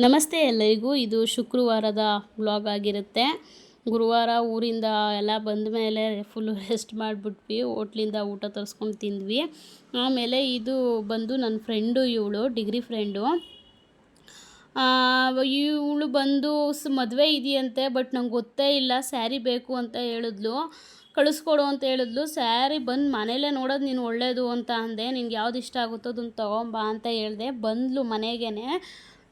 ನಮಸ್ತೆ ಎಲ್ಲರಿಗೂ. ಇದು ಶುಕ್ರವಾರದ ವ್ಲಾಗ್ ಆಗಿರುತ್ತೆ. ಗುರುವಾರ ಊರಿಂದ ಎಲ್ಲ ಬಂದ ಮೇಲೆ ಫುಲ್ಲು ರೆಸ್ಟ್ ಮಾಡಿಬಿಟ್ವಿ. ಹೋಟ್ಲಿಂದ ಊಟ ತರಿಸ್ಕೊಂಡು ತಿಂದ್ವಿ. ಆಮೇಲೆ ಇದು ಬಂದು ನನ್ನ ಫ್ರೆಂಡು, ಇವಳು ಡಿಗ್ರಿ ಫ್ರೆಂಡು. ಇವಳು ಬಂದು ಮದುವೆ ಇದೆಯಂತೆ, ಬಟ್ ನಂಗೆ ಗೊತ್ತೇ ಇಲ್ಲ. ಸ್ಯಾರಿ ಬೇಕು ಅಂತ ಹೇಳಿದ್ಲು, ಕಳಿಸ್ಕೊಡು ಅಂತ ಹೇಳಿದ್ಲು. ಸ್ಯಾರಿ ಬಂದು ಮನೇಲೇ ನೋಡೋದು ನೀನು ಒಳ್ಳೆಯದು ಅಂತ ಅಂದೆ. ನಿನ್ಗೆ ಯಾವ್ದು ಇಷ್ಟ ಆಗುತ್ತೋ ಅದನ್ನು ತೊಗೊಂಬಾ ಅಂತ ಹೇಳಿದೆ. ಬಂದ್ಲು ಮನೆಗೇ,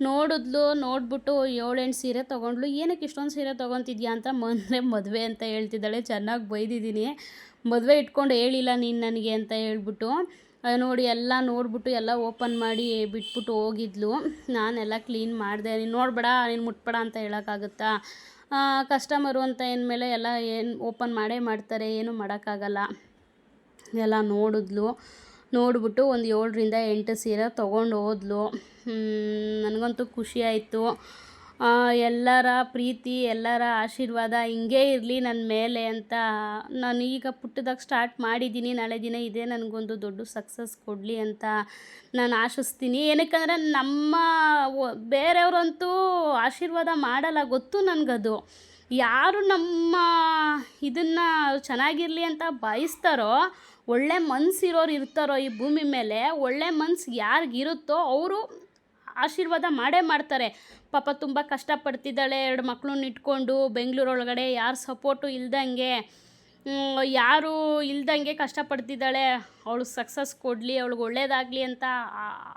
ನೋಡಿದ್ಲು. ನೋಡ್ಬಿಟ್ಟು 7-8 ಸೀರೆ ತೊಗೊಂಡ್ಲು. ಏನಕ್ಕೆ ಇಷ್ಟೊಂದು ಸೀರೆ ತೊಗೊತಿದ್ಯಾ ಅಂತ. ಮದುವೆ ಅಂತ ಹೇಳ್ತಿದ್ದಾಳೆ. ಚೆನ್ನಾಗಿ ಬೈದಿದ್ದೀನಿ. ಮದುವೆ ಇಟ್ಕೊಂಡು ಹೇಳಿಲ್ಲ ನೀನು ನನಗೆ ಅಂತ ಹೇಳ್ಬಿಟ್ಟು. ನೋಡಿ ಎಲ್ಲ ನೋಡ್ಬಿಟ್ಟು ಎಲ್ಲ ಓಪನ್ ಮಾಡಿ ಬಿಟ್ಬಿಟ್ಟು ಹೋಗಿದ್ಲು. ನಾನೆಲ್ಲ ಕ್ಲೀನ್ ಮಾಡಿದೆ. ನೀನು ನೋಡಬೇಡ, ನೀನು ಮುಟ್ಬೇಡ ಅಂತ ಹೇಳೋಕ್ಕಾಗುತ್ತಾ? ಕಸ್ಟಮರು ಅಂತ ಅಂದಮೇಲೆ ಎಲ್ಲ ಏನು ಓಪನ್ ಮಾಡೇ ಮಾಡ್ತಾರೆ, ಏನೂ ಮಾಡೋಕ್ಕಾಗಲ್ಲ. ಎಲ್ಲ ನೋಡಿಬಿಟ್ಟು ಒಂದು 7-8 ಸೀರೆ ತೊಗೊಂಡು ಹೋದ್ಲು. ನನಗಂತೂ ಖುಷಿ ಆಯಿತು. ಎಲ್ಲರ ಪ್ರೀತಿ, ಎಲ್ಲರ ಆಶೀರ್ವಾದ ಹಿಂಗೇ ಇರಲಿ ನನ್ನ ಮೇಲೆ ಅಂತ ನಾನು ಈಗ ಪುಟ್ಟದಾಗಿ ಸ್ಟಾರ್ಟ್ ಮಾಡಿದ್ದೀನಿ. ನಾಳೆ ದಿನ ಇದೇ ನನಗೊಂದು ದೊಡ್ಡ ಸಕ್ಸಸ್ ಕೊಡಲಿ ಅಂತ ನಾನು ಆಶಿಸ್ತೀನಿ. ಏನಕ್ಕಂದರೆ ಬೇರೆಯವರಂತೂ ಆಶೀರ್ವಾದ ಮಾಡಲ್ಲ, ಗೊತ್ತು ನನಗದು. ಯಾರು ನಮ್ಮ ಇದನ್ನು ಚೆನ್ನಾಗಿರಲಿ ಅಂತ ಬಯಸ್ತಾರೋ, ಒಳ್ಳೆ ಮನಸ್ಸಿರೋರು ಇರ್ತಾರೋ ಈ ಭೂಮಿ ಮೇಲೆ, ಒಳ್ಳೆ ಮನಸ್ಸು ಯಾರಿಗಿರುತ್ತೋ ಅವರು ಆಶೀರ್ವಾದ ಮಾಡೇ ಮಾಡ್ತಾರೆ. ಪಾಪ ತುಂಬ ಕಷ್ಟಪಡ್ತಿದ್ದಾಳೆ, 2 ಮಕ್ಕಳನ್ನ ಇಟ್ಕೊಂಡು ಬೆಂಗಳೂರೊಳಗಡೆ, ಯಾರು ಸಪೋರ್ಟು ಇಲ್ದಂಗೆ ಕಷ್ಟಪಡ್ತಿದ್ದಾಳೆ. ಅವಳು ಸಕ್ಸಸ್ ಕೊಡಲಿ, ಅವಳಿಗೆ ಒಳ್ಳೇದಾಗಲಿ ಅಂತ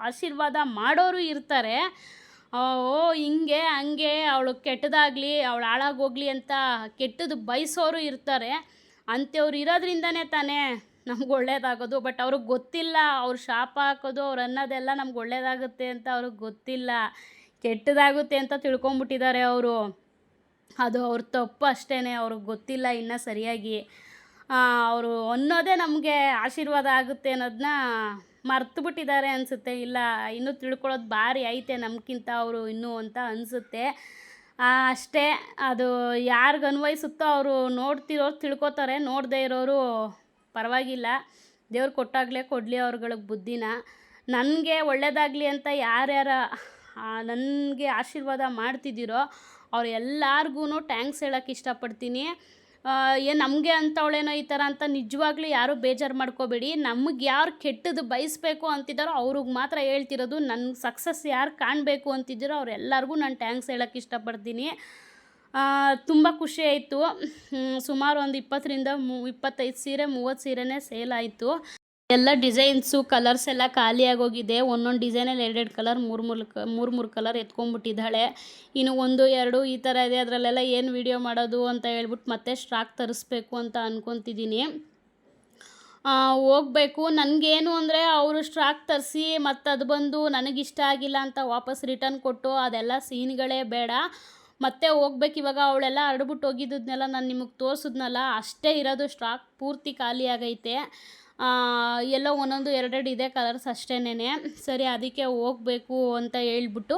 ಆಶೀರ್ವಾದ ಮಾಡೋರು ಇರ್ತಾರೆ. ಹಿಂಗೆ ಹಂಗೆ ಅವಳು ಕೆಟ್ಟದಾಗಲಿ, ಅವಳು ಹಾಳಾಗೋಗ್ಲಿ ಅಂತ ಕೆಟ್ಟದ್ದು ಬಯಸೋರು ಇರ್ತಾರೆ. ಅಂಥವ್ರು ಇರೋದ್ರಿಂದನೇ ತಾನೇ ನಮ್ಗೆ ಒಳ್ಳೇದಾಗೋದು. ಬಟ್ ಅವ್ರಿಗೆ ಗೊತ್ತಿಲ್ಲ, ಅವ್ರು ಶಾಪ ಹಾಕೋದು, ಅವ್ರು ಅನ್ನೋದೆಲ್ಲ ನಮ್ಗೆ ಒಳ್ಳೇದಾಗುತ್ತೆ ಅಂತ ಅವ್ರಿಗೆ ಗೊತ್ತಿಲ್ಲ. ಕೆಟ್ಟದಾಗುತ್ತೆ ಅಂತ ತಿಳ್ಕೊಂಬಿಟ್ಟಿದ್ದಾರೆ ಅವರು. ಅದು ಅವ್ರ ತಪ್ಪು ಅಷ್ಟೇ, ಅವ್ರಿಗೆ ಗೊತ್ತಿಲ್ಲ ಇನ್ನೂ ಸರಿಯಾಗಿ. ಅವರು ಅನ್ನೋದೇ ನಮಗೆ ಆಶೀರ್ವಾದ ಆಗುತ್ತೆ ಅನ್ನೋದನ್ನ ಮರ್ತುಬಿಟ್ಟಿದ್ದಾರೆ ಅನಿಸುತ್ತೆ. ಇಲ್ಲ, ಇನ್ನೂ ತಿಳ್ಕೊಳ್ಳೋದು ಭಾರಿ ಐತೆ ನಮ್ಗಿಂತ ಅವರು ಇನ್ನೂ ಅಂತ ಅನಿಸುತ್ತೆ. ಅಷ್ಟೇ, ಅದು ಯಾರಿಗೆ ಅನ್ವಯಿಸುತ್ತೋ ಅವರು ನೋಡ್ತಿರೋರು ತಿಳ್ಕೊತಾರೆ, ನೋಡದೇ ಇರೋರು ಪರವಾಗಿಲ್ಲ. ದೇವ್ರು ಕೊಟ್ಟಾಗಲೇ ಕೊಡಲಿ ಅವ್ರುಗಳಿಗೆ ಬುದ್ಧಿನ. ನನಗೆ ಒಳ್ಳೇದಾಗಲಿ ಅಂತ ಯಾರ್ಯಾರು ನನಗೆ ಆಶೀರ್ವಾದ ಮಾಡ್ತಿದ್ದೀರೋ ಅವ್ರು ಎಲ್ಲರಿಗೂ ಟ್ಯಾಂಕ್ಸ್ ಹೇಳೋಕ್ಕೆ ಇಷ್ಟಪಡ್ತೀನಿ. ನಮಗೆ ಅಂಥವಳೇನೋ ಈ ಥರ ಅಂತ ನಿಜವಾಗ್ಲೂ ಯಾರೂ ಬೇಜಾರು ಮಾಡ್ಕೋಬೇಡಿ. ನಮಗೆ ಯಾರು ಕೆಟ್ಟದ್ದು ಬಯಸಬೇಕು ಅಂತಿದ್ದಾರೋ ಅವ್ರಿಗೆ ಮಾತ್ರ ಹೇಳ್ತಿರೋದು. ನನ್ನ ಸಕ್ಸಸ್ ಯಾರು ಕಾಣಬೇಕು ಅಂತಿದ್ದೀರೋ ಅವರೆಲ್ಲರಿಗೂ ನಾನು ಟ್ಯಾಂಕ್ಸ್ ಹೇಳೋಕ್ಕೆ ಇಷ್ಟಪಡ್ತೀನಿ. ತುಂಬ ಖುಷಿ ಆಯಿತು. ಸುಮಾರು ಒಂದು 20-25 ಸೀರೆ 30 ಸೀರೆನೇ ಸೇಲ್ ಆಯಿತು. ಎಲ್ಲ ಡಿಸೈನ್ಸು, ಕಲರ್ಸ್ ಎಲ್ಲ ಖಾಲಿಯಾಗೋಗಿದೆ. ಒಂದೊಂದು ಡಿಸೈನಲ್ಲಿ 2 ಕಲರ್, 3 ಕಲರ್ ಎತ್ಕೊಂಡ್ಬಿಟ್ಟಿದ್ದಾಳೆ. ಇನ್ನು 1-2 ಈ ಥರ ಇದೆ. ಅದರಲ್ಲೆಲ್ಲ ಏನು ವಿಡಿಯೋ ಮಾಡೋದು ಅಂತ ಹೇಳ್ಬಿಟ್ಟು ಮತ್ತೆ ಸ್ಟಾಕ್ ತರಿಸ್ಬೇಕು ಅಂತ ಅಂದ್ಕೊತಿದ್ದೀನಿ. ಹೋಗಬೇಕು. ನನಗೇನು ಅಂದರೆ ಅವರು ಸ್ಟಾಕ್ ತರಿಸಿ ಮತ್ತು ಅದು ಬಂದು ನನಗಿಷ್ಟ ಆಗಿಲ್ಲ ಅಂತ ವಾಪಸ್ ರಿಟರ್ನ್ ಕೊಟ್ಟು ಅದೆಲ್ಲ ಸೀನ್ಗಳೇ ಬೇಡ. ಮತ್ತೆ ಹೋಗ್ಬೇಕು. ಇವಾಗ ಅವಳೆಲ್ಲ ಹರಡ್ಬಿಟ್ಟು ಹೋಗಿದ್ದನ್ನೆಲ್ಲ ನಾನು ನಿಮಗೆ ತೋರಿಸಿದ್ನಲ್ಲ, ಅಷ್ಟೇ ಇರೋದು. ಸ್ಟಾಕ್ ಪೂರ್ತಿ ಖಾಲಿ ಆಗೈತೆ. ಎಲ್ಲೋ 1-2 ಇದೆ ಕಲರ್ಸ್ ಅಷ್ಟೇನೆ. ಸರಿ, ಅದಕ್ಕೆ ಹೋಗಬೇಕು ಅಂತ ಹೇಳ್ಬಿಟ್ಟು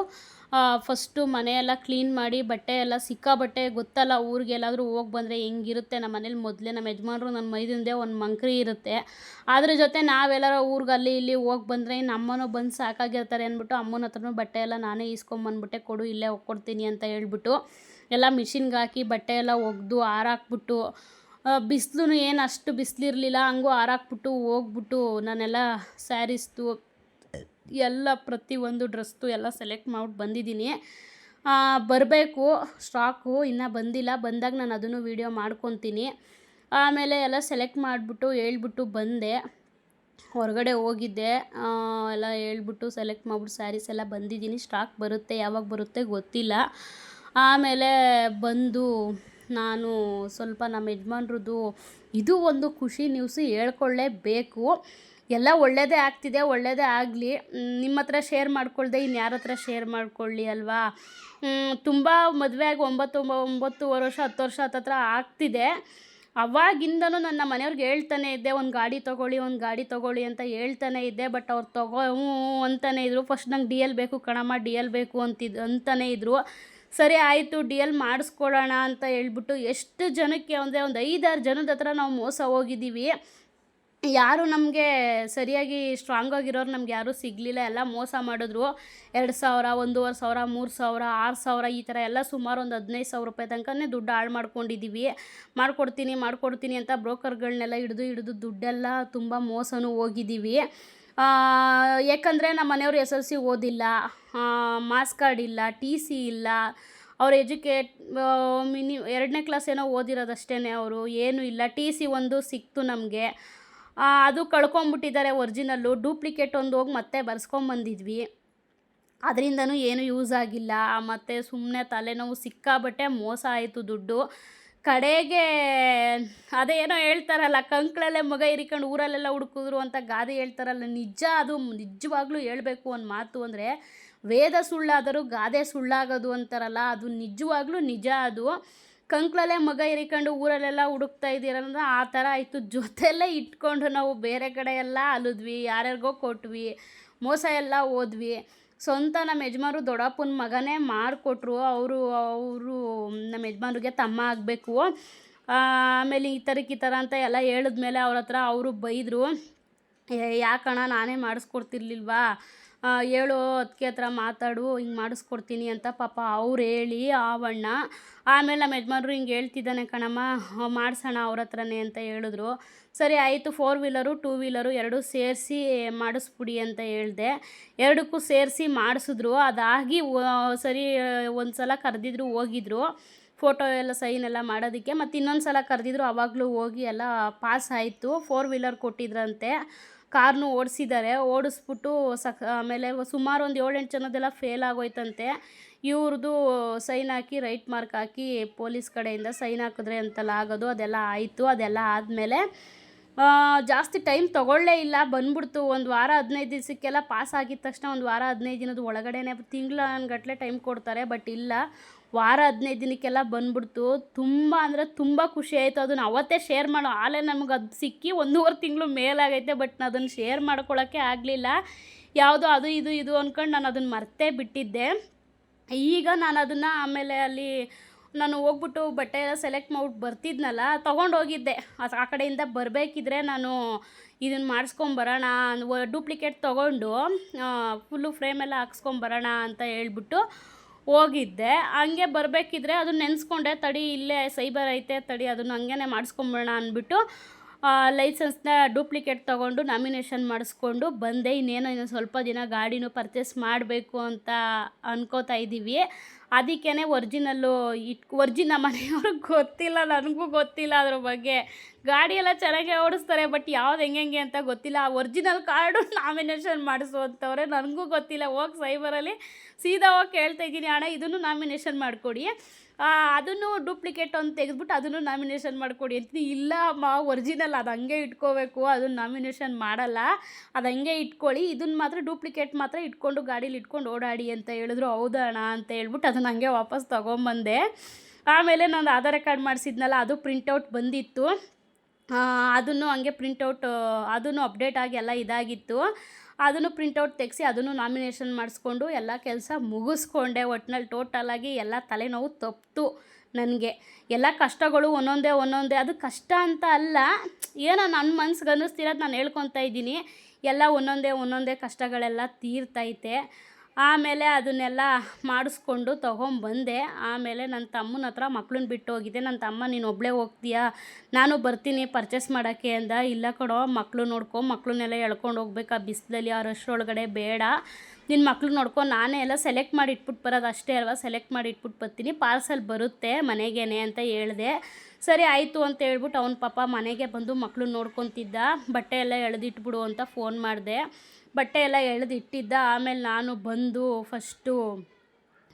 ಫಸ್ಟು ಮನೆಯೆಲ್ಲ ಕ್ಲೀನ್ ಮಾಡಿ, ಬಟ್ಟೆ ಎಲ್ಲ ಸಿಕ್ಕಾಬಟ್ಟೆ ಗೊತ್ತಲ್ಲ, ಊರಿಗೆಲ್ಲಾದರೂ ಹೋಗಿ ಬಂದರೆ ಹೆಂಗಿರುತ್ತೆ. ನಮ್ಮ ಮನೇಲಿ ಮೊದಲೇ ನಮ್ಮ ಯಜಮಾನ್ರು, ನನ್ನ ಮೈದಿಂದೆ ಒಂದು ಮಂಕ್ರಿ ಇರುತ್ತೆ. ಅದ್ರ ಜೊತೆ ನಾವೆಲ್ಲರೂ ಊರಿಗೆ ಅಲ್ಲಿ ಇಲ್ಲಿ ಹೋಗಿ ಬಂದರೆ ನಮ್ಮನೂ ಬಂದು ಸಾಕಾಗಿರ್ತಾರೆ ಅಂದ್ಬಿಟ್ಟು ಅಮ್ಮನ ಹತ್ರನೂ ಬಟ್ಟೆ ಎಲ್ಲ ನಾನೇ ಈಸ್ಕೊಂಬಂದ್ಬಿಟ್ಟೆ. ಕೊಡು, ಇಲ್ಲೇ ಒಕ್ಕೊಡ್ತೀನಿ ಅಂತ ಹೇಳ್ಬಿಟ್ಟು ಎಲ್ಲ ಮಿಷಿನ್ಗೆ ಹಾಕಿ ಬಟ್ಟೆ ಎಲ್ಲ ಒಗೆದು ಆರಾಕ್ಬಿಟ್ಟು, ಬಿಸಿಲು ಏನು ಅಷ್ಟು ಬಿಸಿಲಿರಲಿಲ್ಲ, ಹಂಗೂ ಆರಾಕ್ಬಿಟ್ಟು ಹೋಗ್ಬಿಟ್ಟು ನಾನೆಲ್ಲ ಸ್ಯಾರೀಸ್ದು ಎಲ್ಲ ಪ್ರತಿಯೊಂದು ಡ್ರೆಸ್ದು ಎಲ್ಲ ಸೆಲೆಕ್ಟ್ ಮಾಡ್ಬಿಟ್ಟು ಬಂದಿದ್ದೀನಿ. ಬರಬೇಕು ಸ್ಟಾಕು, ಇನ್ನೂ ಬಂದಿಲ್ಲ. ಬಂದಾಗ ನಾನು ಅದನ್ನು ವೀಡಿಯೋ ಮಾಡ್ಕೊತೀನಿ. ಆಮೇಲೆ ಎಲ್ಲ ಸೆಲೆಕ್ಟ್ ಮಾಡಿಬಿಟ್ಟು ಹೇಳ್ಬಿಟ್ಟು ಬಂದೆ. ಹೊರಗಡೆ ಹೋಗಿದ್ದೆ, ಎಲ್ಲ ಹೇಳ್ಬಿಟ್ಟು ಸೆಲೆಕ್ಟ್ ಮಾಡಿಬಿಟ್ಟು ಸ್ಯಾರೀಸ್ ಎಲ್ಲ ಬಂದಿದ್ದೀನಿ. ಸ್ಟಾಕ್ ಬರುತ್ತೆ, ಯಾವಾಗ ಬರುತ್ತೆ ಗೊತ್ತಿಲ್ಲ. ಆಮೇಲೆ ಬಂದು ನಾನು ಸ್ವಲ್ಪ ನಮ್ಮ ಯಜಮಾನ್ರದ್ದು ಇದು ಒಂದು ಖುಷಿ ನ್ಯೂಸು ಹೇಳ್ಕೊಳ್ಳೇಬೇಕು. ಎಲ್ಲ ಒಳ್ಳೆಯದೇ ಆಗ್ತಿದೆ, ಒಳ್ಳೆಯದೇ ಆಗಲಿ. ನಿಮ್ಮ ಹತ್ರ ಶೇರ್ ಮಾಡ್ಕೊಳ್ದೆ ಇನ್ಯಾರ ಹತ್ರ ಶೇರ್ ಮಾಡ್ಕೊಳ್ಳಿ ಅಲ್ವಾ. ತುಂಬ ಮದುವೆ ಆಗಿ 9 ವರ್ಷ 10 ವರ್ಷ ಹತ್ತತ್ರ ಆಗ್ತಿದೆ. ಅವಾಗಿಂದನೂ ನನ್ನ ಮನೆಯವ್ರಿಗೆ ಹೇಳ್ತಾನೆ ಇದ್ದೆ, ಒಂದು ಗಾಡಿ ತೊಗೊಳ್ಳಿ ಅಂತ ಹೇಳ್ತಾನೆ ಇದ್ದೆ. ಬಟ್ ಅವ್ರು ಅಂತಾನೆ ಇದ್ರು. ಫಸ್ಟ್ ನಂಗೆ DL ಬೇಕು ಕಣಮ್ಮ, DL ಬೇಕು ಅಂತಾನೆ ಇದ್ರು. ಸರಿ ಆಯಿತು, DL ಮಾಡಿಸ್ಕೊಳ್ಳೋಣ ಅಂತ ಹೇಳ್ಬಿಟ್ಟು ಎಷ್ಟು ಜನಕ್ಕೆ ಅಂದರೆ ಒಂದು 5-6 ಜನದ ಹತ್ರ ನಾವು ಮೋಸ ಹೋಗಿದ್ದೀವಿ. ಯಾರು ನಮಗೆ ಸರಿಯಾಗಿ ಸ್ಟ್ರಾಂಗ್ ಆಗಿರೋರು ನಮ್ಗೆ ಯಾರೂ ಸಿಗಲಿಲ್ಲ. ಎಲ್ಲ ಮೋಸ ಮಾಡಿದ್ರು. 2,000, 1,500, 3,000, 6,000 ಈ ಥರ ಎಲ್ಲ ಸುಮಾರು ಒಂದು 15,000 ರೂಪಾಯಿ ತನಕನೇ ದುಡ್ಡು ಹಾಳು ಮಾಡ್ಕೊಂಡಿದ್ದೀವಿ. ಮಾಡ್ಕೊಡ್ತೀನಿ ಅಂತ ಬ್ರೋಕರ್ಗಳನ್ನೆಲ್ಲ ಹಿಡಿದು ದುಡ್ಡೆಲ್ಲ ತುಂಬ ಮೋಸನೂ ಹೋಗಿದ್ದೀವಿ. ಯಾಕಂದರೆ ನಮ್ಮ ಮನೆಯವರು SLC ಓದಿಲ್ಲ, ಮಾಸ್ ಕಾರ್ಡ್ ಇಲ್ಲ, TC ಇಲ್ಲ. ಅವ್ರು ಮಿನಿ 2ನೇ ಕ್ಲಾಸ್ ಏನೋ ಓದಿರೋದಷ್ಟೇ ಅವರು, ಏನೂ ಇಲ್ಲ. TC ಒಂದು ಸಿಕ್ತು ನಮಗೆ, ಅದು ಕಳ್ಕೊಂಬಿಟ್ಟಿದ್ದಾರೆ. ಒರಿಜಿನಲ್ಲು ಡೂಪ್ಲಿಕೇಟ್ ಒಂದು ಹೋಗಿ ಮತ್ತೆ ಬರ್ಸ್ಕೊಂಬಂದಿದ್ವಿ. ಅದರಿಂದನೂ ಏನೂ ಯೂಸ್ ಆಗಿಲ್ಲ. ಮತ್ತು ಸುಮ್ಮನೆ ತಲೆನೋವು, ಸಿಕ್ಕಾಬಟ್ಟೆ ಮೋಸ ಆಯಿತು ದುಡ್ಡು. ಕಡೆಗೆ ಅದೇ ಏನೋ ಹೇಳ್ತಾರಲ್ಲ, ಕಂಕ್ಳಲ್ಲೇ ಮಗ ಇರಿಕೊಂಡು ಊರಲ್ಲೆಲ್ಲ ಹುಡುಕಿದ್ರು ಅಂತ ಗಾದೆ ಹೇಳ್ತಾರಲ್ಲ, ನಿಜ. ಅದು ನಿಜವಾಗ್ಲೂ ಹೇಳಬೇಕು ಒಂದು ಮಾತು ಅಂದರೆ, ವೇದ ಸುಳ್ಳಾದರೂ ಗಾದೆ ಸುಳ್ಳಾಗೋದು ಅಂತಾರಲ್ಲ, ಅದು ನಿಜವಾಗ್ಲೂ ನಿಜ. ಅದು ಕಂಕ್ಳಲ್ಲೇ ಮಗ ಇರಿಕೊಂಡು ಊರಲ್ಲೆಲ್ಲ ಹುಡುಕ್ತಾ ಇದ್ದೀರಂದ್ರೆ ಆ ಥರ ಆಯಿತು. ಜೊತೆಯಲ್ಲೇ ಇಟ್ಕೊಂಡು ನಾವು ಬೇರೆ ಕಡೆ ಎಲ್ಲ ಅಲಿದ್ವಿ, ಯಾರ್ಯಾರಿಗೋ ಕೊಟ್ವಿ, ಮೋಸ ಎಲ್ಲ ಹೋದ್ವಿ. ಸ್ವಂತ ನಮ್ಮ ಯಜಮಾನ್ರು ದೊಡ್ಡಪ್ಪನ ಮಗನೇ ಮಾಡಿಕೊಟ್ರು. ಅವರು ನಮ್ಮ ಯಜಮಾನ್ರಿಗೆ ತಮ್ಮ ಆಗಬೇಕು. ಆಮೇಲೆ ಈ ಥರ ಅಂತ ಎಲ್ಲ ಹೇಳಿದ್ಮೇಲೆ ಅವ್ರ ಹತ್ರ ಅವರು ಬೈದರು. ಯಾಕಣ್ಣ ನಾನೇ ಮಾಡಿಸ್ಕೊಡ್ತಿರ್ಲಿಲ್ವಾ, ಹೇಳು ಅದಕ್ಕೆ ಹತ್ರ ಮಾತಾಡು, ಹಿಂಗೆ ಮಾಡಿಸ್ಕೊಡ್ತೀನಿ ಅಂತ ಪಾಪ ಅವ್ರು ಹೇಳಿ ಆವಣ್ಣ. ಆಮೇಲೆ ನಮ್ಮ ಯಜಮಾನ್ರು ಹಿಂಗೆ ಹೇಳ್ತಿದ್ದಾನೆ ಕಣಮ್ಮ, ಮಾಡಿಸೋಣ ಅವ್ರ ಹತ್ರನೇ ಅಂತ ಹೇಳಿದ್ರು. ಸರಿ ಆಯಿತು, 4 ವೀಲರು 2 ವೀಲರು ಎರಡೂ ಸೇರಿಸಿ ಮಾಡಿಸ್ಬಿಡಿ ಅಂತ ಹೇಳಿದೆ. ಎರಡಕ್ಕೂ ಸೇರಿಸಿ ಮಾಡಿಸಿದ್ರು. ಅದಾಗಿ ಸರಿ ಒಂದು ಸಲ ಕರೆದಿದ್ರು, ಹೋಗಿದ್ರು ಫೋಟೋ ಎಲ್ಲ ಸೈನ್ ಎಲ್ಲ ಮಾಡೋದಕ್ಕೆ. ಮತ್ತು ಇನ್ನೊಂದು ಸಲ ಕರೆದಿದ್ರು, ಆವಾಗಲೂ ಹೋಗಿ ಎಲ್ಲ ಪಾಸ್ ಆಯಿತು. 4 ವೀಲರ್ ಕೊಟ್ಟಿದ್ರಂತೆ. ಕಾರ್ನು ಓಡಿಸಿದ್ದಾರೆ. ಓಡಿಸ್ಬಿಟ್ಟು ಆಮೇಲೆ ಸುಮಾರು ಒಂದು 7-8 ಜನದೆಲ್ಲ ಫೇಲ್ ಆಗೋಯ್ತಂತೆ. ಇವ್ರದ್ದು ಸೈನ್ ಹಾಕಿ ರೈಟ್ ಮಾರ್ಕ್ ಹಾಕಿ ಪೊಲೀಸ್ ಕಡೆಯಿಂದ ಸೈನ್ ಹಾಕಿದ್ರೆ ಅಂತೆಲ್ಲ ಆಗೋದು. ಅದೆಲ್ಲ ಆಯಿತು. ಅದೆಲ್ಲ ಆದಮೇಲೆ ಜಾಸ್ತಿ ಟೈಮ್ ತೊಗೊಳ್ಳೇ ಇಲ್ಲ, ಬಂದ್ಬಿಡ್ತು. 1 ವಾರ 15 ದಿವಸಕ್ಕೆಲ್ಲ ಪಾಸ್ ಆಗಿದ ತಕ್ಷಣ 1 ವಾರ 15 ದಿನದ ಒಳಗಡೆನೇ, ತಿಂಗಳಗಟ್ಟಲೆ ಟೈಮ್ ಕೊಡ್ತಾರೆ. ಬಟ್ ಇಲ್ಲ, ವಾರ 15 ದಿನಕ್ಕೆಲ್ಲ ಬಂದ್ಬಿಡ್ತು. ತುಂಬ ಅಂದರೆ ತುಂಬ ಖುಷಿ ಆಯಿತು. ಅದನ್ನು ಅವತ್ತೇ ಶೇರ್ ಮಾಡೋ ಆಲೇ ನಮಗೆ ಅದು ಸಿಕ್ಕಿ 1.5 ತಿಂಗಳು ಮೇಲಾಗೈತೆ. ಬಟ್ ನಾನು ಅದನ್ನು ಶೇರ್ ಮಾಡ್ಕೊಳ್ಳೋಕ್ಕೆ ಆಗಲಿಲ್ಲ. ಯಾವುದೋ ಅದು ಇದು ಅಂದ್ಕೊಂಡು ನಾನು ಅದನ್ನು ಮರ್ತೇ ಬಿಟ್ಟಿದ್ದೆ. ಈಗ ನಾನು ಅದನ್ನು ಆಮೇಲೆ ಅಲ್ಲಿ ನಾನು ಹೋಗ್ಬಿಟ್ಟು ಬಟ್ಟೆ ಎಲ್ಲ ಸೆಲೆಕ್ಟ್ ಮಾಡ್ಬಿಟ್ಟು ಬರ್ತಿದ್ನಲ್ಲ, ತೊಗೊಂಡೋಗಿದ್ದೆ. ಆ ಕಡೆಯಿಂದ ಬರಬೇಕಿದ್ರೆ ನಾನು ಇದನ್ನು ಮಾಡಿಸ್ಕೊಂಬರೋಣ, ಡೂಪ್ಲಿಕೇಟ್ ತೊಗೊಂಡು ಫುಲ್ಲು ಫ್ರೇಮೆಲ್ಲ ಹಾಕ್ಸ್ಕೊಂಬರೋಣ ಅಂತ ಹೇಳ್ಬಿಟ್ಟು ಹೋಗಿದ್ದೆ. ಹಂಗೆ ಬರಬೇಕಿದ್ರೆ ಅದನ್ನ ನೆನೆಸ್ಕೊಂಡೆ, ತಡಿ ಇಲ್ಲೇ ಸೈಬರ್ ಐತೆ, ತಡಿ ಅದನ್ನು ಹಂಗೇ ಮಾಡಿಸ್ಕೊಂಬರೋಣ ಅಂದ್ಬಿಟ್ಟು ಲೈಸೆನ್ಸ್ನ ಡೂಪ್ಲಿಕೇಟ್ ತೊಗೊಂಡು ನಾಮಿನೇಷನ್ ಮಾಡಿಸ್ಕೊಂಡು ಬಂದೆ. ಇನ್ನೇನು ಸ್ವಲ್ಪ ದಿನ ಗಾಡಿನೂ ಪರ್ಚೇಸ್ ಮಾಡಬೇಕು ಅಂತ ಅನ್ಕೋತಾ ಇದ್ದೀವಿ. ಅದಕ್ಕೇ ನಮ್ಮ ಮನೆಯವ್ರಿಗೆ ಗೊತ್ತಿಲ್ಲ, ನನಗೂ ಗೊತ್ತಿಲ್ಲ ಅದ್ರ ಬಗ್ಗೆ. ಗಾಡಿಯೆಲ್ಲ ಚೆನ್ನಾಗೇ ಓಡಿಸ್ತಾರೆ, ಬಟ್ ಯಾವ್ದು ಹೆಂಗೆ ಅಂತ ಗೊತ್ತಿಲ್ಲ. ಆ ಒರಿಜಿನಲ್ ಕಾರ್ಡು ನಾಮಿನೇಷನ್ ಮಾಡಿಸು ಅಂತವ್ರೆ, ನನಗೂ ಗೊತ್ತಿಲ್ಲ. ಹೋಗಿ ಸೈಬರಲ್ಲಿ ಸೀದಾ ಹೋಗಿ ಕೇಳ್ತಾ ಇದ್ದೀನಿ, ಅಣ್ಣ ಇದನ್ನು ನಾಮಿನೇಷನ್ ಮಾಡಿಕೊಡಿ, ಅದನ್ನು ಡೂಪ್ಲಿಕೇಟ್ ಅಂತ ತೆಗೆದ್ಬಿಟ್ಟು ಅದನ್ನು ನಾಮಿನೇಷನ್ ಮಾಡಿಕೊಡಿ ಅಂತೀನಿ. ಇಲ್ಲ ಅಮ್ಮ, ಒರಿಜಿನಲ್ ಅದು ಹಂಗೆ ಇಟ್ಕೋಬೇಕು, ಅದನ್ನು ನಾಮಿನೇಷನ್ ಮಾಡಲ್ಲ, ಅದು ಹಂಗೆ ಇಟ್ಕೊಳ್ಳಿ, ಇದನ್ನು ಮಾತ್ರ ಡೂಪ್ಲಿಕೇಟ್ ಮಾತ್ರ ಇಟ್ಕೊಂಡು ಗಾಡೀಲಿ ಇಟ್ಕೊಂಡು ಓಡಾಡಿ ಅಂತ ಹೇಳಿದ್ರು. ಹೌದಾ ಅಣ್ಣ ಅಂತ ಹೇಳ್ಬಿಟ್ಟು ಅದನ್ನು ಹಂಗೆ ವಾಪಸ್ ತೊಗೊಂಬಂದೆ. ಆಮೇಲೆ ನಾನು ಆಧಾರ್ ಕಾರ್ಡ್ ಮಾಡಿಸಿದ್ನಲ್ಲ, ಅದು ಪ್ರಿಂಟೌಟ್ ಬಂದಿತ್ತು. ಅದನ್ನು ಹಂಗೆ ಪ್ರಿಂಟೌಟ್, ಅದನ್ನು ಅಪ್ಡೇಟ್ ಆಗಿ ಎಲ್ಲ ಇದಾಗಿತ್ತು. ಅದನ್ನು ಪ್ರಿಂಟೌಟ್ ತೆಗೆಸಿ ಅದನ್ನು ನಾಮಿನೇಷನ್ ಮಾಡಿಸ್ಕೊಂಡು ಎಲ್ಲ ಕೆಲಸ ಮುಗಿಸ್ಕೊಂಡೆ. ಒಟ್ಟಿನಲ್ಲಿ ಟೋಟಲಾಗಿ ಎಲ್ಲ ತಲೆನೋವು ತಪ್ಪಿತು ನನಗೆ. ಎಲ್ಲ ಕಷ್ಟಗಳು ಒಂದೊಂದೇ. ಅದು ಕಷ್ಟ ಅಂತ ಅಲ್ಲ, ಏನೋ ನನ್ನ ಮನ್ಸಿಗೆ ಅನ್ನಿಸ್ತಿರೋದು ನಾನು ಹೇಳ್ಕೊತಾ ಇದ್ದೀನಿ. ಎಲ್ಲ ಒಂದೊಂದೇ ಕಷ್ಟಗಳೆಲ್ಲ ತೀರ್ತೈತೆ. ಆಮೇಲೆ ಅದನ್ನೆಲ್ಲ ಮಾಡಿಸ್ಕೊಂಡು ತೊಗೊಂಬಂದೆ. ಆಮೇಲೆ ನನ್ನ ತಮ್ಮನ ಹತ್ರ ಮಕ್ಳನ್ನ ಬಿಟ್ಟು ಹೋಗಿದ್ದೆ. ನನ್ನ ತಮ್ಮ ನೀನು ಒಬ್ಬಳೇ ಹೋಗ್ತೀಯಾ, ನಾನು ಬರ್ತೀನಿ ಪರ್ಚೇಸ್ ಮಾಡೋಕ್ಕೆ ಅಂದ. ಇಲ್ಲ ಕಣೋ, ಮಕ್ಕಳು ನೋಡ್ಕೊ, ಮಕ್ಕಳನ್ನೆಲ್ಲ ಎಳ್ಕೊಂಡು ಹೋಗ್ಬೇಕು ಆ ಬಿಸಿಲಲ್ಲಿ, ಆ ರಶ್ ಒಳಗಡೆ ಬೇಡ, ನಿನ್ನ ಮಕ್ಳು ನೋಡ್ಕೊ, ನಾನೇ ಎಲ್ಲ ಸೆಲೆಕ್ಟ್ ಮಾಡಿ ಇಟ್ಬಿಟ್ಟು ಬರೋದು ಅಷ್ಟೇ ಅಲ್ವಾ, ಸೆಲೆಕ್ಟ್ ಮಾಡಿ ಇಟ್ಬಿಟ್ಟು ಬರ್ತೀನಿ, ಪಾರ್ಸಲ್ ಬರುತ್ತೆ ಮನೆಗೇನೆ ಅಂತ ಹೇಳಿದೆ. ಸರಿ ಆಯಿತು ಅಂತ ಹೇಳ್ಬಿಟ್ಟು ಅವ್ನ ಪಾಪ ಮನೆಗೆ ಬಂದು ಮಕ್ಕಳು ನೋಡ್ಕೊತಿದ್ದ. ಬಟ್ಟೆ ಎಲ್ಲ ಎಳೆದಿಟ್ಬಿಡು ಅಂತ ಫೋನ್ ಮಾಡಿದೆ. ಬಟ್ಟೆ ಎಲ್ಲ ಎಳೆದಿಟ್ಟಿದ್ದ. ಆಮೇಲೆ ನಾನು ಬಂದು ಫಸ್ಟು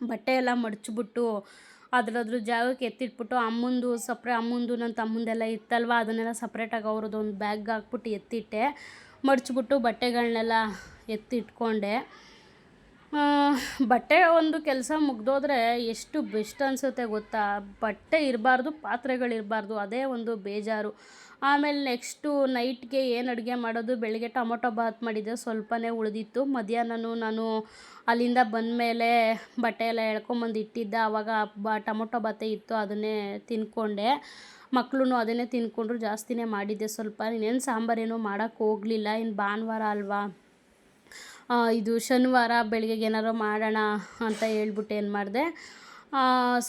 ಬಟ್ಟೆ ಎಲ್ಲ ಮಡಚಿಬಿಟ್ಟು ಅದ್ರ ಜಾಗಕ್ಕೆ ಎತ್ತಿಟ್ಬಿಟ್ಟು ಅಮ್ಮಂದು ನನ್ನ ತಮ್ಮಂದೆಲ್ಲ ಇತ್ತಲ್ವ, ಅದನ್ನೆಲ್ಲ ಸಪ್ರೇಟಾಗಿ ಅವ್ರದ್ದು ಒಂದು ಬ್ಯಾಗ್ ಹಾಕ್ಬಿಟ್ಟು ಎತ್ತಿಟ್ಟೆ. ಮಡಚಿಬಿಟ್ಟು ಬಟ್ಟೆಗಳನ್ನೆಲ್ಲ ಎತ್ತಿಟ್ಕೊಂಡೆ. ಬಟ್ಟೆ ಒಂದು ಕೆಲಸ ಮುಗ್ದೋದ್ರೆ ಎಷ್ಟು ಬೆಸ್ಟ್ ಅನಿಸುತ್ತೆ ಗೊತ್ತಾ. ಬಟ್ಟೆ ಇರಬಾರ್ದು, ಪಾತ್ರೆಗಳಿರಬಾರ್ದು, ಅದೇ ಒಂದು ಬೇಜಾರು. ಆಮೇಲೆ ನೆಕ್ಸ್ಟು ನೈಟ್ಗೆ ಏನು ಅಡುಗೆ ಮಾಡೋದು. ಬೆಳಗ್ಗೆ ಟೊಮೊಟೊ ಬಾತ್ ಮಾಡಿದ್ದೆ, ಸ್ವಲ್ಪನೇ ಉಳಿದಿತ್ತು. ಮಧ್ಯಾಹ್ನನೂ ನಾನು ಅಲ್ಲಿಂದ ಬಂದಮೇಲೆ ಬಟ್ಟೆ ಎಲ್ಲ ಎಳ್ಕೊಂಬಂದು ಇಟ್ಟಿದ್ದೆ. ಆವಾಗ ಟೊಮೊಟೊ ಬಾತೇ ಇತ್ತು, ಅದನ್ನೇ ತಿನ್ಕೊಂಡೆ. ಮಕ್ಕಳು ಅದನ್ನೇ ತಿನ್ಕೊಂಡ್ರು. ಜಾಸ್ತಿನೇ ಮಾಡಿದ್ದೆ ಸ್ವಲ್ಪ. ಇನ್ನೇನು ಸಾಂಬಾರೇನೋ ಮಾಡೋಕ್ಕೆ ಹೋಗಲಿಲ್ಲ. ಇನ್ನು ಭಾನುವಾರ ಅಲ್ವಾ, ಇದು ಶನಿವಾರ ಬೆಳಗ್ಗೆಗೆ ಏನಾರು ಮಾಡೋಣ ಅಂತ ಹೇಳ್ಬಿಟ್ಟು ಏನು ಮಾಡಿದೆ,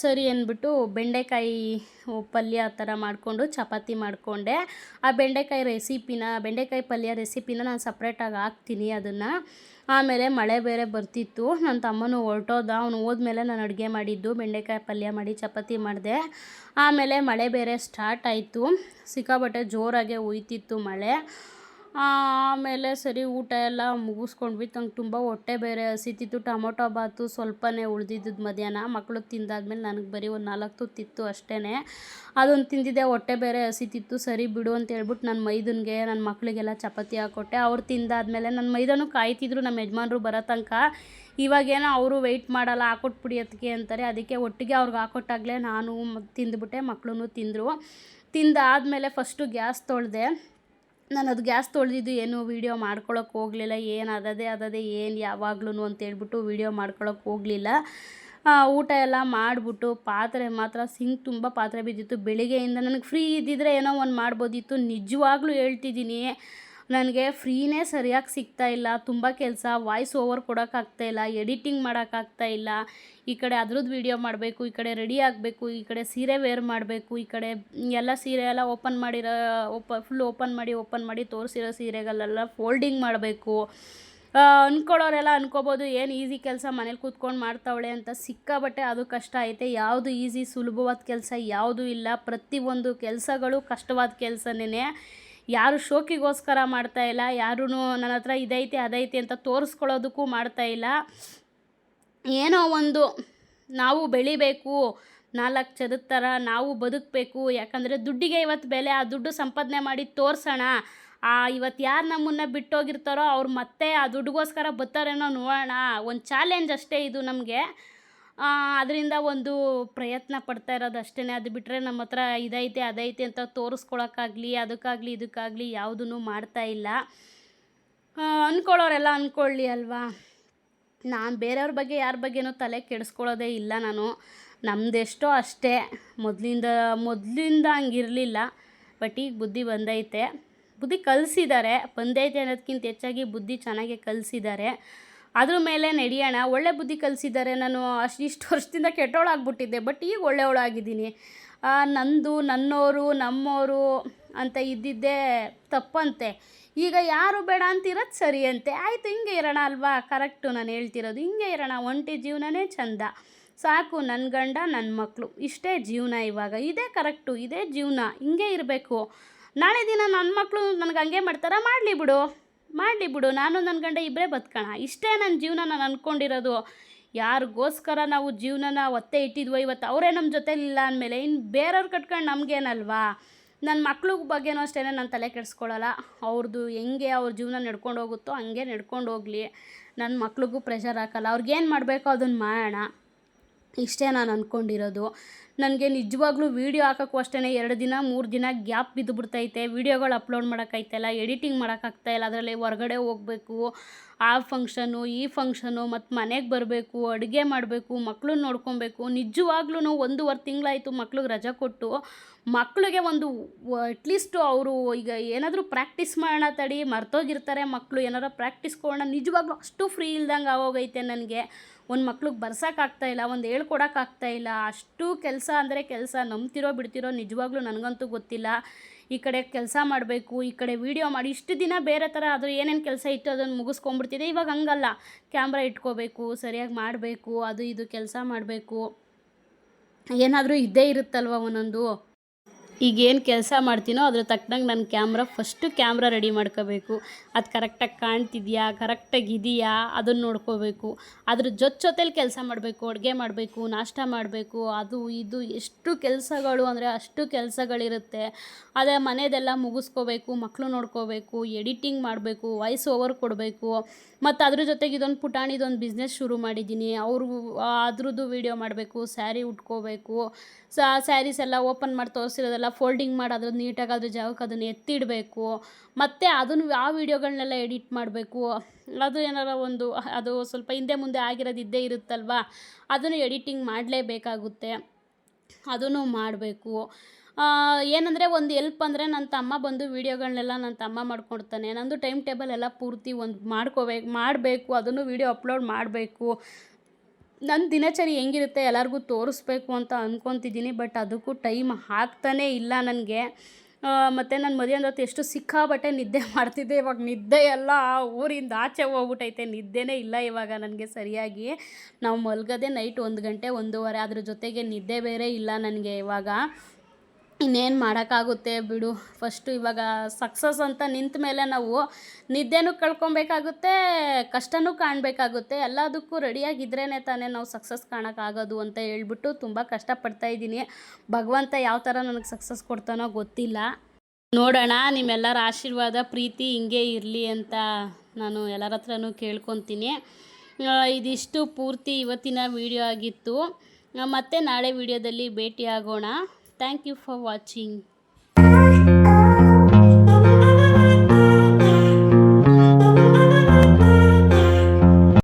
ಸರಿ ಅಂದ್ಬಿಟ್ಟು ಬೆಂಡೆಕಾಯಿ ಪಲ್ಯ ಆ ಥರ ಮಾಡಿಕೊಂಡು ಚಪಾತಿ ಮಾಡಿಕೊಂಡೆ. ಆ ಬೆಂಡೆಕಾಯಿ ಪಲ್ಯ ರೆಸಿಪಿನ ನಾನು ಸಪ್ರೇಟಾಗಿ ಹಾಕ್ತೀನಿ ಅದನ್ನು. ಆಮೇಲೆ ಮಳೆ ಬೇರೆ ಬರ್ತಿತ್ತು, ನನ್ನ ತಮ್ಮನೂ ಹೊರಟೋದ. ಅವನು ಹೋದ್ಮೇಲೆ ನಾನು ಅಡುಗೆ ಮಾಡಿದ್ದು, ಬೆಂಡೆಕಾಯಿ ಪಲ್ಯ ಮಾಡಿ ಚಪಾತಿ ಮಾಡಿದೆ. ಆಮೇಲೆ ಮಳೆ ಬೇರೆ ಸ್ಟಾರ್ಟ್ ಆಯಿತು, ಸಿಕ್ಕಾಪಟ್ಟೆ ಜೋರಾಗೆ ಹುಯ್ತಿತ್ತು ಮಳೆ. ಆಮೇಲೆ ಸರಿ ಊಟ ಎಲ್ಲ ಮುಗಿಸ್ಕೊಂಡ್ವಿ. ನಂಗೆ ತುಂಬ ಹೊಟ್ಟೆ ಬೇರೆ ಹಸಿತಿತ್ತು. ಟೊಮೊಟೊ ಬಾತು ಸ್ವಲ್ಪನೇ ಉಳಿದಿದ್ದು ಮಧ್ಯಾಹ್ನ. ಮಕ್ಕಳು ತಿಂದಾದ್ಮೇಲೆ ನನಗೆ ಬರೀ ಒಂದು 4 ತುತ್ತಿತ್ತು ಅಷ್ಟೇ. ಅದೊಂದು ತಿಂದಿದ್ದೆ, ಹೊಟ್ಟೆ ಬೇರೆ ಹಸಿತಿತ್ತು. ಸರಿ ಬಿಡು ಅಂತ ಹೇಳ್ಬಿಟ್ಟು ನನ್ನ ಮೈದನಿಗೆ ನನ್ನ ಮಕ್ಕಳಿಗೆಲ್ಲ ಚಪಾತಿ ಹಾಕ್ಕೊಟ್ಟೆ. ಅವ್ರು ತಿಂದಾದ್ಮೇಲೆ ನನ್ನ ಮೈದನೂ ಕಾಯ್ತಿದ್ರು ನಮ್ಮ ಯಜಮಾನ್ರು ಬರೋ ತನಕ. ಇವಾಗೇನೋ ಅವರು ವೆಯ್ಟ್ ಮಾಡಲ್ಲ, ಹಾಕ್ಕೊಟ್ಬಿಡಿ ಅದಕ್ಕೆ ಅಂತಾರೆ. ಅದಕ್ಕೆ ಒಟ್ಟಿಗೆ ಅವ್ರಿಗೆ ಹಾಕ್ಕೊಟ್ಟಾಗಲೇ ನಾನು ತಿಂದುಬಿಟ್ಟೆ, ಮಕ್ಕಳು ತಿಂದರು. ತಿಂದಾದಮೇಲೆ ಫಸ್ಟು ಗ್ಯಾಸ್ ತೊಳೆದೆ. ನಾನು ಅದು ಗ್ಯಾಸ್ ತೊಳೆದಿದ್ದು ಏನು ವೀಡಿಯೋ ಮಾಡ್ಕೊಳಕ್ಕೆ ಹೋಗಲಿಲ್ಲ. ಏನು ಅದದೇ ಏನು ಯಾವಾಗ್ಲೂ ಅಂತೇಳ್ಬಿಟ್ಟು ವೀಡಿಯೋ ಮಾಡ್ಕೊಳಕ್ಕೆ ಹೋಗಲಿಲ್ಲ. ಊಟ ಎಲ್ಲ ಮಾಡಿಬಿಟ್ಟು ಪಾತ್ರೆ ಮಾತ್ರ ಸಿಂಕ್ ತುಂಬ ಪಾತ್ರೆ ಬಿದ್ದಿತ್ತು. ಬೆಳಿಗ್ಗೆಯಿಂದ ನನಗೆ ಫ್ರೀ ಇದ್ದಿದ್ರೆ ಏನೋ ಒಂದು ಮಾಡ್ಬೋದಿತ್ತು. ನಿಜವಾಗ್ಲೂ ಹೇಳ್ತಿದ್ದೀನಿ, ನನಗೆ ಫ್ರೀನೇ ಸರಿಯಾಗಿ ಸಿಗ್ತಾಯಿಲ್ಲ. ತುಂಬ ಕೆಲಸ, ವಾಯ್ಸ್ ಓವರ್ ಕೊಡೋಕ್ಕಾಗ್ತಾಯಿಲ್ಲ, ಎಡಿಟಿಂಗ್ ಮಾಡೋಕ್ಕಾಗ್ತಾಯಿಲ್ಲ. ಈ ಕಡೆ ಅದ್ರದ್ದು ವೀಡಿಯೋ ಮಾಡಬೇಕು, ಈ ಕಡೆ ರೆಡಿ ಆಗಬೇಕು, ಈ ಕಡೆ ಸೀರೆ ವೇರ್ ಮಾಡಬೇಕು, ಈ ಕಡೆ ಎಲ್ಲ ಸೀರೆ ಎಲ್ಲ ಫುಲ್ ಓಪನ್ ಮಾಡಿ ತೋರಿಸಿರೋ ಸೀರೆಗಳೆಲ್ಲ ಫೋಲ್ಡಿಂಗ್ ಮಾಡಬೇಕು. ಅಂದ್ಕೊಳ್ಳೋರೆಲ್ಲ ಅನ್ಕೋಬೋದು ಏನು ಈಸಿ ಕೆಲಸ ಮನೇಲಿ ಕೂತ್ಕೊಂಡು ಮಾಡ್ತಾವಳೆ ಅಂತ. ಸಿಕ್ಕಾಬಟ್ಟೆ ಅದು ಕಷ್ಟ ಐತೆ. ಯಾವುದು ಈಸಿ ಸುಲಭವಾದ ಕೆಲಸ ಯಾವುದೂ ಇಲ್ಲ. ಪ್ರತಿಯೊಂದು ಕೆಲಸಗಳು ಕಷ್ಟವಾದ ಕೆಲಸನೇ. ಯಾರು ಶೋಕಿಗೋಸ್ಕರ ಮಾಡ್ತಾಯಿಲ್ಲ, ಯಾರೂ ನನ್ನ ಹತ್ರ ಇದೈತೆ ಅದೈತೆ ಅಂತ ತೋರಿಸ್ಕೊಳ್ಳೋದಕ್ಕೂ ಮಾಡ್ತಾಯಿಲ್ಲ. ಏನೋ ಒಂದು ನಾವು ಬೆಳಿಬೇಕು, 4 ಜನದ ಥರ ನಾವು ಬದುಕಬೇಕು. ಯಾಕಂದರೆ ದುಡ್ಡಿಗೆ ಇವತ್ತು ಬೆಲೆ. ಆ ದುಡ್ಡು ಸಂಪಾದನೆ ಮಾಡಿ ತೋರಿಸೋಣ. ಇವತ್ತು ಯಾರು ನಮ್ಮನ್ನು ಬಿಟ್ಟೋಗಿರ್ತಾರೋ ಅವ್ರು ಮತ್ತೆ ಆ ದುಡ್ಡಿಗೋಸ್ಕರ ಬರ್ತಾರೇನೋ ನೋಡೋಣ. ಒಂದು ಚಾಲೆಂಜ್ ಅಷ್ಟೇ ಇದು ನಮಗೆ. ಅದರಿಂದ ಒಂದು ಪ್ರಯತ್ನ ಪಡ್ತಾ ಇರೋದು ಅಷ್ಟೇ. ಅದು ಬಿಟ್ಟರೆ ನಮ್ಮ ಹತ್ರ ಇದೈತೆ ಅದೈತೆ ಅಂತ ತೋರಿಸ್ಕೊಳಕ್ಕಾಗಲಿ ಇದಕ್ಕಾಗಲಿ ಯಾವುದೂ ಮಾಡ್ತಾಯಿಲ್ಲ. ಅಂದ್ಕೊಳ್ಳೋರೆಲ್ಲ ಅಂದ್ಕೊಳ್ಳಿ ಅಲ್ವಾ. ನಾನು ಬೇರೆಯವ್ರ ಬಗ್ಗೆ ಯಾರ ಬಗ್ಗೆನೂ ತಲೆ ಕೆಡಿಸ್ಕೊಳ್ಳೋದೇ ಇಲ್ಲ. ನಾನು ನಮ್ಮದೆಷ್ಟೋ ಅಷ್ಟೇ. ಮೊದಲಿಂದ ಹಂಗಿರಲಿಲ್ಲ. ಬಟ್ ಈಗ ಬುದ್ಧಿ ಬಂದೈತೆ. ಬುದ್ಧಿ ಕಲಿಸಿದ್ದಾರೆ. ಬಂದೈತೆ ಅನ್ನೋದಕ್ಕಿಂತ ಹೆಚ್ಚಾಗಿ ಬುದ್ಧಿ ಚೆನ್ನಾಗಿ ಕಲಿಸಿದ್ದಾರೆ. ಅದ್ರ ಮೇಲೆ ನಡೆಯೋಣ. ಒಳ್ಳೆ ಬುದ್ಧಿ ಕಲಿಸಿದ್ದಾರೆ. ನಾನು ಇಷ್ಟು ವರ್ಷದಿಂದ ಕೆಟ್ಟೋಳಾಗ್ಬಿಟ್ಟಿದ್ದೆ, ಬಟ್ ಈಗ ಒಳ್ಳೆಯವಳಾಗಿದ್ದೀನಿ. ನಂದು ನನ್ನೋರು ನಮ್ಮೋರು ಅಂತ ಇದ್ದಿದ್ದೇ ತಪ್ಪಂತೆ. ಈಗ ಯಾರು ಬೇಡ ಅಂತಿರೋದು ಸರಿ ಅಂತೆ. ಆಯಿತು, ಹಿಂಗೆ ಇರೋಣ ಅಲ್ವಾ. ಕರೆಕ್ಟು ನಾನು ಹೇಳ್ತಿರೋದು. ಹಿಂಗೆ ಇರೋಣ. ಒಂಟಿ ಜೀವನನೇ ಚಂದ. ಸಾಕು, ನನ್ನ ಗಂಡ ನನ್ನ ಮಕ್ಕಳು ಇಷ್ಟೇ ಜೀವನ. ಇವಾಗ ಇದೇ ಕರೆಕ್ಟು, ಇದೇ ಜೀವನ. ಹಿಂಗೆ ಇರಬೇಕು. ನಾಳೆ ದಿನ ನನ್ನ ಮಕ್ಕಳು ನನಗೆ ಹಂಗೆ ಮಾಡಲಿ ಬಿಡು. ನಾನು ನನ್ನ ಗಂಡ ಇಬ್ಬರೇ ಬದುಕೋಣ. ಇಷ್ಟೇ ನನ್ನ ಜೀವನ ನಾನು ಅಂದ್ಕೊಂಡಿರೋದು. ಯಾರಿಗೋಸ್ಕರ ನಾವು ಜೀವನನ ಒತ್ತೆ ಇಟ್ಟಿದ್ವೋ ಇವತ್ತು ಅವರೇ ನಮ್ಮ ಜೊತೆಲಿಲ್ಲ ಅಂದಮೇಲೆ ಇನ್ನು ಬೇರೆಯವ್ರು ಕಟ್ಕೊಂಡು ನಮಗೇನಲ್ವಾ. ನನ್ನ ಮಕ್ಳ ಬಗ್ಗೆನೂ ಅಷ್ಟೇ ನಾನು ತಲೆ ಕೆಡಿಸ್ಕೊಳ್ಳಲ್ಲ. ಅವ್ರದ್ದು ಹೆಂಗೆ ಅವ್ರ ಜೀವನ ನಡ್ಕೊಂಡು ಹೋಗುತ್ತೋ ಹಂಗೆ ನಡ್ಕೊಂಡು ಹೋಗಲಿ. ನನ್ನ ಮಕ್ಳಿಗೂ ಪ್ರೆಷರ್ ಹಾಕಲ್ಲ. ಅವ್ರಿಗೇನು ಮಾಡಬೇಕೋ ಅದನ್ನು ಮಾಡೋಣ. ಇಷ್ಟೇ ನಾನು ಅಂದ್ಕೊಂಡಿರೋದು. ನನಗೆ ನಿಜವಾಗ್ಲೂ ವೀಡಿಯೋ ಹಾಕೋಕ್ಕೂ ಅಷ್ಟೇ 2 ದಿನ 3 ದಿನ ಗ್ಯಾಪ್ ಬಿದ್ದುಬಿಡ್ತೈತೆ. ವೀಡಿಯೋಗಳು ಅಪ್ಲೋಡ್ ಮಾಡೋಕ್ಕಾಯ್ತಾಯಿಲ್ಲ, ಎಡಿಟಿಂಗ್ ಮಾಡೋಕ್ಕಾಗ್ತಾಯಿಲ್ಲ. ಅದರಲ್ಲಿ ಹೊರಗಡೆ ಹೋಗಬೇಕು, ಆ ಫಂಕ್ಷನು ಈ ಫಂಕ್ಷನು, ಮತ್ತು ಮನೆಗೆ ಬರಬೇಕು, ಅಡುಗೆ ಮಾಡಬೇಕು, ಮಕ್ಕಳನ್ನ ನೋಡ್ಕೊಬೇಕು. ನಿಜವಾಗ್ಲೂ 1.5 ತಿಂಗಳಾಯಿತು ಮಕ್ಳಿಗೆ ರಜೆ ಕೊಟ್ಟು. ಮಕ್ಕಳಿಗೆ ಅಟ್ಲೀಸ್ಟು ಅವರು ಈಗ ಏನಾದರೂ ಪ್ರಾಕ್ಟೀಸ್ ಮಾಡೋಣ ತಡಿ, ಮರ್ತೋಗಿರ್ತಾರೆ ಮಕ್ಕಳು, ಏನಾರು ಪ್ರಾಕ್ಟೀಸ್ ಕೊಡೋಣ. ನಿಜವಾಗ್ಲೂ ಅಷ್ಟು ಫ್ರೀ ಇಲ್ದಂಗೆ ಆಗೋಗೈತೆ ನನಗೆ. ಒಂದು ಮಕ್ಳಿಗೆ ಬರ್ಸೋಕ್ಕಾಗ್ತಾಯಿಲ್ಲ, ಒಂದು ಹೇಳ್ಕೊಡೋಕ್ಕಾಗ್ತಾಯಿಲ್ಲ. ಅಷ್ಟು ಕೆಲಸ ಅಂದರೆ ಕೆಲಸ. ನಂಬ್ತಿರೋ ಬಿಡ್ತಿರೋ ನಿಜವಾಗ್ಲೂ ನನಗಂತೂ ಗೊತ್ತಿಲ್ಲ. ಈ ಕಡೆ ಕೆಲಸ ಮಾಡಬೇಕು, ಈ ಕಡೆ ವೀಡಿಯೋ ಮಾಡಿ. ಇಷ್ಟು ದಿನ ಬೇರೆ ಥರ ಅದು ಏನೇನು ಕೆಲಸ ಇತ್ತು ಅದನ್ನು ಮುಗಿಸ್ಕೊಂಡ್ಬಿಡ್ತಿದ್ದೆ. ಇವಾಗ ಹಂಗಲ್ಲ. ಕ್ಯಾಮ್ರಾ ಇಟ್ಕೋಬೇಕು, ಸರಿಯಾಗಿ ಮಾಡಬೇಕು, ಅದು ಇದು ಕೆಲಸ ಮಾಡಬೇಕು. ಏನಾದರೂ ಇದ್ದೇ ಇರುತ್ತಲ್ವ ಒಂದೊಂದು. ಈಗೇನು ಕೆಲಸ ಮಾಡ್ತೀನೋ ಅದ್ರ ತಕ್ಕನಂಗೆ ನನ್ನ ಫಸ್ಟು ಕ್ಯಾಮ್ರಾ ರೆಡಿ ಮಾಡ್ಕೋಬೇಕು. ಅದು ಕರೆಕ್ಟಾಗಿ ಕಾಣ್ತಿದೆಯಾ, ಕರೆಕ್ಟಾಗಿ ಇದೆಯಾ ಅದನ್ನು ನೋಡ್ಕೋಬೇಕು. ಅದ್ರ ಜೊತೆಲಿ ಕೆಲಸ ಮಾಡಬೇಕು, ಅಡುಗೆ ಮಾಡಬೇಕು, ನಾಷ್ಟ ಮಾಡಬೇಕು, ಅದು ಇದು ಎಷ್ಟು ಕೆಲಸಗಳು ಅಂದರೆ ಅಷ್ಟು ಕೆಲಸಗಳಿರುತ್ತೆ. ಅದೇ ಮನೆಯದೆಲ್ಲ ಮುಗಿಸ್ಕೋಬೇಕು, ಮಕ್ಕಳು ನೋಡ್ಕೋಬೇಕು, ಎಡಿಟಿಂಗ್ ಮಾಡಬೇಕು, ವಾಯ್ಸ್ ಓವರ್ ಕೊಡಬೇಕು. ಮತ್ತು ಅದ್ರ ಜೊತೆಗೆ ಇದೊಂದು ಬಿಸ್ನೆಸ್ ಶುರು ಮಾಡಿದ್ದೀನಿ. ಅದ್ರದ್ದು ವೀಡಿಯೋ ಮಾಡಬೇಕು, ಸ್ಯಾರಿ ಉಟ್ಕೋಬೇಕು. ಸ್ಯಾರೀಸ್ ಎಲ್ಲ ಓಪನ್ ಮಾಡಿ ತೋರಿಸಿರೋದೆಲ್ಲ ಫೋಲ್ಡಿಂಗ್ ಮಾಡಿ ಅದ್ರ ನೀಟಾಗಿ ಅದ್ರ ಜಾಗಕ್ಕೆ ಅದನ್ನು ಎತ್ತಿಡಬೇಕು. ಮತ್ತು ಆ ವೀಡಿಯೋಗಳನ್ನೆಲ್ಲ ಎಡಿಟ್ ಮಾಡಬೇಕು. ಅದು ಏನಾರ ಅದು ಸ್ವಲ್ಪ ಹಿಂದೆ ಮುಂದೆ ಆಗಿರೋದು ಇದ್ದೇ ಇರುತ್ತಲ್ವ, ಅದನ್ನು ಎಡಿಟಿಂಗ್ ಮಾಡಲೇಬೇಕಾಗುತ್ತೆ. ಅದನ್ನು ಮಾಡಬೇಕು. ಏನಂದರೆ ಒಂದು ಎಲ್ಪ್ ಅಂದರೆ ನನ್ನ ತಮ್ಮ ಬಂದು ವೀಡಿಯೋಗಳನ್ನೆಲ್ಲ ನನ್ನ ತಮ್ಮ ಮಾಡ್ಕೊಡ್ತಾನೆ. ನಂದು ಟೈಮ್ ಟೇಬಲ್ ಎಲ್ಲ ಪೂರ್ತಿ ಒಂದು ಮಾಡಬೇಕು, ಅದನ್ನು ವೀಡಿಯೋ ಅಪ್ಲೋಡ್ ಮಾಡಬೇಕು. ನನ್ನ ದಿನಚರಿ ಹೆಂಗಿರುತ್ತೆ ಎಲ್ಲರಿಗೂ ತೋರಿಸ್ಬೇಕು ಅಂತ ಅಂದ್ಕೊತಿದ್ದೀನಿ. ಬಟ್ ಅದಕ್ಕೂ ಟೈಮ್ ಆಗ್ತಾನೇ ಇಲ್ಲ ನನಗೆ. ಮತ್ತು ನಾನು ಮದುವೆ ಅಂದೊತ್ತು ಎಷ್ಟು ಸಿಕ್ಕಾಪಟ್ಟೆ ನಿದ್ದೆ ಮಾಡ್ತಿದ್ದೆ. ಇವಾಗ ನಿದ್ದೆ ಎಲ್ಲ ಊರಿಂದ ಆಚೆ ಹೋಗ್ಬಿಟ್ಟೈತೆ. ನಿದ್ದೆನೇ ಇಲ್ಲ ಇವಾಗ ನನಗೆ ಸರಿಯಾಗಿ. ನಾವು ಮಲಗೋದೇ ನೈಟ್ 1 ಗಂಟೆ 1:30. ಅದ್ರ ಜೊತೆಗೆ ನಿದ್ದೆ ಬೇರೆ ಇಲ್ಲ ನನಗೆ ಇವಾಗ. ಇನ್ನೇನು ಮಾಡೋಕ್ಕಾಗುತ್ತೆ ಬಿಡು. ಫಸ್ಟು ಇವಾಗ ಸಕ್ಸಸ್ ಅಂತ ನಿಂತ ಮೇಲೆ ನಾವು ನಿದ್ದೆನೂ ಕಳ್ಕೊಬೇಕಾಗುತ್ತೆ, ಕಷ್ಟನೂ ಕಾಣಬೇಕಾಗುತ್ತೆ. ಎಲ್ಲದಕ್ಕೂ ರೆಡಿಯಾಗಿದ್ರೇ ತಾನೇ ನಾವು ಸಕ್ಸಸ್ ಕಾಣೋಕ್ಕಾಗೋದು ಅಂತ ಹೇಳ್ಬಿಟ್ಟು ತುಂಬ ಕಷ್ಟಪಡ್ತಾಯಿದ್ದೀನಿ. ಭಗವಂತ ಯಾವ ಥರ ನನಗೆ ಸಕ್ಸಸ್ ಕೊಡ್ತಾನೋ ಗೊತ್ತಿಲ್ಲ. ನೋಡೋಣ. ನಿಮ್ಮೆಲ್ಲರ ಆಶೀರ್ವಾದ ಪ್ರೀತಿ ಹಿಂಗೆ ಇರಲಿ ಅಂತ ನಾನು ಎಲ್ಲರ ಹತ್ರನೂ ಕೇಳ್ಕೊತೀನಿ. ಇದಿಷ್ಟು ಪೂರ್ತಿ ಇವತ್ತಿನ ವಿಡಿಯೋ ಆಗಿತ್ತು. ಮತ್ತೆ ನಾಳೆ ವಿಡಿಯೋದಲ್ಲಿ ಭೇಟಿಯಾಗೋಣ. Thank you for watching.